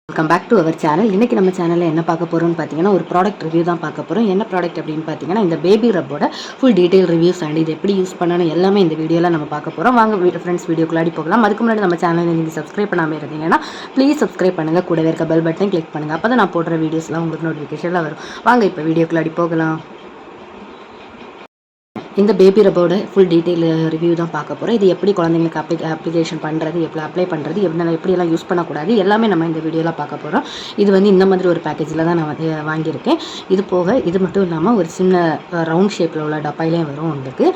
Welcome back to our channel. இன்றைக்கி நம்ம சேனலில் என்ன பார்க்க போகிறோம்னு பார்த்தீங்கன்னா ஒரு ப்ராடக்ட் ரிவ்யூ தான் பார்க்க போகிறோம். என்ன ப்ராடக்ட் அப்படின்னு பார்த்தீங்கன்னா இந்த பேபி ரப்போட ஃபுல் டீட்டெயில் ரிவ்யூஸ் அண்ட் இது எப்படி யூஸ் பண்ணணும் எல்லாமே இந்த வீடியோவில் நம்ம பார்க்க போகிறோம். வாங்க ஃப்ரெண்ட்ஸ் வீடியோக்குள்ளாடி போகலாம். அதுக்கு முன்னாடி நம்ம சேனலை நீங்கள் சப்ஸ்கிரைப் பண்ணாமல் இருந்தீங்கன்னா ப்ளீஸ் சப்ஸ்கிரைப் பண்ணுங்கள். கூடவே இருக்க பெல் பட்டன் கிளிக் பண்ணுங்கள். அப்போ தான் நான் போடுற வீடியோஸ்லாம் உங்களுக்கு நோட்டிஃபிகேஷனில் வரும். வாங்க இப்போ வீடியோக்குள்ளாடி போகலாம். இந்த பேபி ரப்போட ஃபுல் டீட்டெயில் ரிவ்யூ தான் பார்க்க போகிறோம். இது எப்படி குழந்தைங்களுக்கு அப்ளிகேஷன் பண்ணுறது, எப்படி அப்ளை பண்ணுறது, எப்படியெல்லாம் யூஸ் பண்ணக்கூடாது எல்லாமே நம்ம இந்த வீடியோவில் பார்க்க போகிறோம். இது வந்து இந்த மாதிரி ஒரு பேக்கேஜில் தான் நான் வந்து வாங்கியிருக்கேன். இது போக இது மட்டும் இல்லாமல் ஒரு சின்ன ரவுண்ட் ஷேப்பில் உள்ள டப்பாயிலையும் வரும் உங்களுக்கு.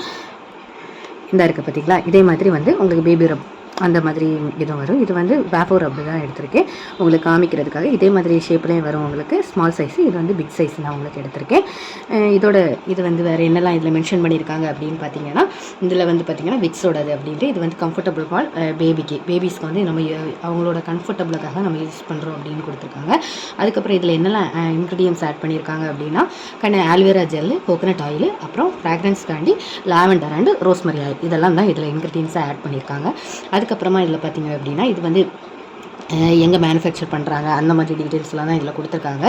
இந்த இருக்குது பார்த்தீங்களா, இதே மாதிரி வந்து உங்களுக்கு பேபி ரப் அந்த மாதிரி இதுவும் வரும். இது வந்து வேஃபோர் ரப்பு தான் எடுத்திருக்கேன் உங்களுக்கு காமிக்கிறதுக்காக. இதே மாதிரி ஷேப்லேயும் வரும் உங்களுக்கு. ஸ்மால் சைஸு, இது வந்து பிக் சைஸ் நான் உங்களுக்கு எடுத்திருக்கேன். இது வந்து வேறு என்னெல்லாம் இதில் மென்ஷன் பண்ணியிருக்காங்க அப்படின்னு பார்த்தீங்கன்னா இதில் வந்து பார்த்தீங்கன்னா விக்ஸோடது அப்படின்ட்டு இது வந்து கம்ஃபர்டபுள் ஃபார் பேபிஸ்க்கு வந்து நம்ம அவங்களோட கம்ஃபர்டபுளுக்காக நம்ம யூஸ் பண்ணுறோம் அப்படின்னு கொடுத்துருக்காங்க. அதுக்கப்புறம் இதில் என்னெல்லாம் இன்க்ரீடியன்ஸ் ஆட் பண்ணியிருக்காங்க அப்படின்னா ஆல்வேரா ஜெல்லு, கோகனட் ஆயில், அப்புறம் ஃப்ராக்ரன்ஸ்காண்டி லாவெண்டர் அண்ட் ரோஸ்மரி ஆயில், இதெல்லாம் தான் இதில் இன்க்ரீடியன்ஸாக ஆட் பண்ணியிருக்காங்க. அதுக்கப்புறமா இதில் பார்த்தீங்க அப்படின்னா இது வந்து எங்கே மேனுஃபேக்சர் பண்ணுறாங்க அந்த மாதிரி டீட்டெயில்ஸ்லாம் தான் இதில் கொடுத்துருக்காங்க.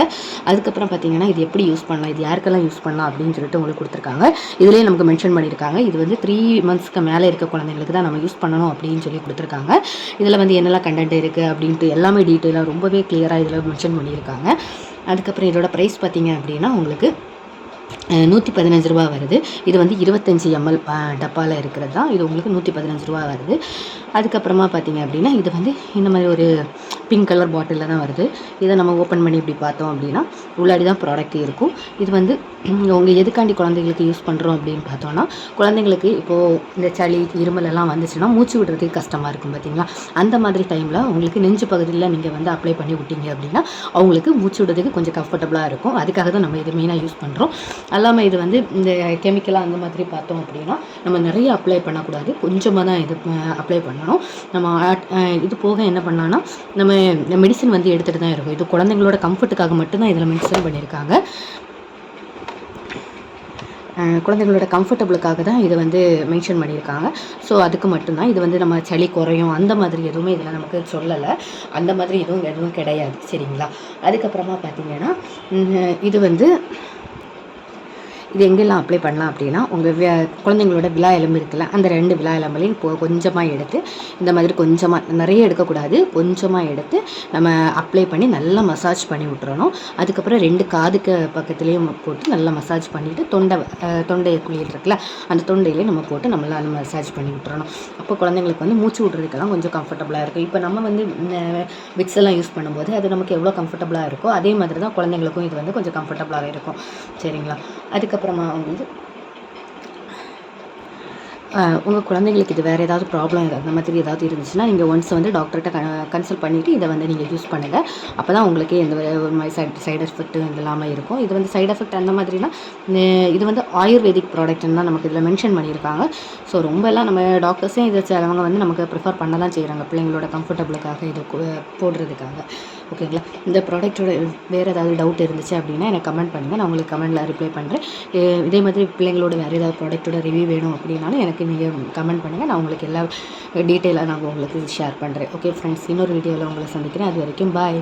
அதுக்கப்புறம் பார்த்தீங்கன்னா இது எப்படி யூஸ் பண்ணலாம், இது யாருக்கெல்லாம் யூஸ் பண்ணலாம் அப்படின்னு சொல்லிட்டு உங்களுக்கு கொடுத்துருக்காங்க. இதிலே நமக்கு மென்ஷன் பண்ணியிருக்காங்க. இது வந்து 3 monthsக்கு மேலே இருக்க குழந்தைங்களுக்கு தான் நம்ம யூஸ் பண்ணணும் அப்படின்னு சொல்லி கொடுத்துருக்காங்க. இதில் வந்து என்னெல்லாம் கண்டென்ட் இருக்குது அப்படின்ட்டு எல்லாமே டீட்டெயிலாக ரொம்பவே கிளியராக இதில் மென்ஷன் பண்ணியிருக்காங்க. அதுக்கப்புறம் இதோட ப்ரைஸ் பார்த்தீங்க அப்படின்னா உங்களுக்கு 115 ரூபா வருது. இது வந்து 25 ml டப்பாவில் இருக்கிறது தான். இது உங்களுக்கு 115 ரூபா வருது. அதுக்கப்புறமா பார்த்தீங்க அப்படின்னா இது வந்து இந்த மாதிரி ஒரு பிங்க் கலர் பாட்டிலில் தான் வருது. இதை நம்ம ஓப்பன் பண்ணி இப்படி பார்த்தோம் அப்படின்னா உள்ளாடி தான் ப்ராடக்ட் இருக்கும். இது வந்து உங்கள் எதுக்காண்டி குழந்தைங்களுக்கு யூஸ் பண்ணுறோம் அப்படின்னு பார்த்தோன்னா குழந்தைங்களுக்கு இப்போது இந்த சளி இருமல் எல்லாம் வந்துச்சுன்னா மூச்சு விடுறதுக்கு கஷ்டமாக இருக்கும் பார்த்தீங்களா, அந்த மாதிரி டைமில் உங்களுக்கு நெஞ்சு பகுதியில் நீங்கள் வந்து அப்ளை பண்ணி விட்டீங்க அப்படின்னா அவங்களுக்கு மூச்சு விடுறதுக்கு கொஞ்சம் கம்ஃபர்டபுளாக இருக்கும். அதுக்காக தான் நம்ம இது மெயினாக யூஸ் பண்ணுறோம். அல்லாமல் இது வந்து இந்த கெமிக்கலாக அந்த மாதிரி பார்த்தோம் அப்படின்னா நம்ம நிறைய அப்ளை பண்ணக்கூடாது, கொஞ்சமாக தான் இது அப்ளை பண்ணணும். நம்ம இது போக என்ன பண்ணலான்னா நம்ம மெடிசன் வந்து எடுத்துகிட்டு தான் இருக்கும். இது குழந்தைங்களோட கம்ஃபர்ட்டுக்காக மட்டும்தான் இதில் மென்ஷன் பண்ணியிருக்காங்க. குழந்தைங்களோட கம்ஃபர்டபுளுக்காக தான் இதை வந்து மென்ஷன் பண்ணியிருக்காங்க. ஸோ அதுக்கு மட்டும்தான். இது வந்து நம்ம சளி குறையும் அந்த மாதிரி எதுவுமே இதில் நமக்கு சொல்லலை. அந்த மாதிரி எதுவும் கிடையாது, சரிங்களா. அதுக்கப்புறமா பார்த்தீங்கன்னா இது வந்து இது எங்கெல்லாம் அப்ளை பண்ணலாம் அப்படின்னா உங்கள் குழந்தைங்களோட விழா எலும்பு இருக்குல்ல, அந்த 2 விழா எலும்புலையும் கொஞ்சமாக எடுத்து இந்த மாதிரி கொஞ்சமாக, நிறைய எடுக்கக்கூடாது, கொஞ்சமாக எடுத்து நம்ம அப்ளை பண்ணி நல்லா மசாஜ் பண்ணி விட்டுறணும். அதுக்கப்புறம் 2 காதுக்கு பக்கத்துலேயும் போட்டு நல்லா மசாஜ் பண்ணிவிட்டு தொண்டை குளியல் இருக்குல்ல அந்த தொண்டையிலே நம்ம போட்டு நம்மளால் மசாஜ் பண்ணி விட்டுறணும். அப்போ குழந்தைங்களுக்கு வந்து மூச்சு விட்றதுக்கெல்லாம் கொஞ்சம் கம்ஃபர்டபுளாக இருக்கும். இப்போ நம்ம வந்து விக்ஸ் எல்லாம் யூஸ் பண்ணும்போது அது நமக்கு எவ்வளோ கம்ஃபர்டபுளாக இருக்கோ அதே மாதிரி தான் குழந்தைங்களுக்கும் இது வந்து கொஞ்சம் கம்ஃபர்டபுளாகவே இருக்கும், சரிங்களா. அதுக்கப்புறமா வந்து உங்கள் குழந்தைங்களுக்கு இது வேறு ஏதாவது ப்ராப்ளம் அந்த மாதிரி ஏதாவது இருந்துச்சுன்னா நீங்கள் ஒன்ஸ் வந்து டாக்டர்கிட்ட கன்சல்ட் பண்ணிவிட்டு இதை வந்து நீங்கள் யூஸ் பண்ணுங்கள். அப்போ தான் உங்களுக்கு எந்த ஒரு மாதிரி சைடு எஃபெக்ட்டு இல்லாமல் இருக்கும். இது வந்து சைடு எஃபெக்ட் அந்த மாதிரினா இது வந்து ஆயுர்வேதிக் ப்ராடக்ட்னு தான் நமக்கு இதில் மென்ஷன் பண்ணியிருக்காங்க. ஸோ ரொம்பலாம் நம்ம டாக்டர்ஸே இதை சிலவங்க வந்து நமக்கு ப்ரிஃபர் பண்ண தான் செய்கிறாங்க பிள்ளைங்களோட கம்ஃபர்டபுளுக்காக இது போடுறதுக்காக, ஓகேங்களா. இந்த ப்ராடக்ட்டோட வேறு ஏதாவது டவுட் இருந்துச்சு அப்படின்னா எனக்கு கமெண்ட் பண்ணுங்கள், நான் உங்களுக்கு கமெண்ட்டில் ரிப்ளை பண்ணுறேன். இதே மாதிரி பிள்ளைங்களோட வேறு ஏதாவது ப்ராடக்ட்டோட ரிவ்யூ வேணும் அப்படின்னாலும் எனக்கு நீங்கள் கமெண்ட் பண்ணுங்கள், நான் உங்களுக்கு எல்லா டீட்டெயிலாக நான் உங்களுக்கு ஷேர் பண்ணுறேன். ஓகே ஃப்ரெண்ட்ஸ், இன்னொரு வீடியோவில் உங்களை சந்திக்கிறேன். அது வரைக்கும் பாய்.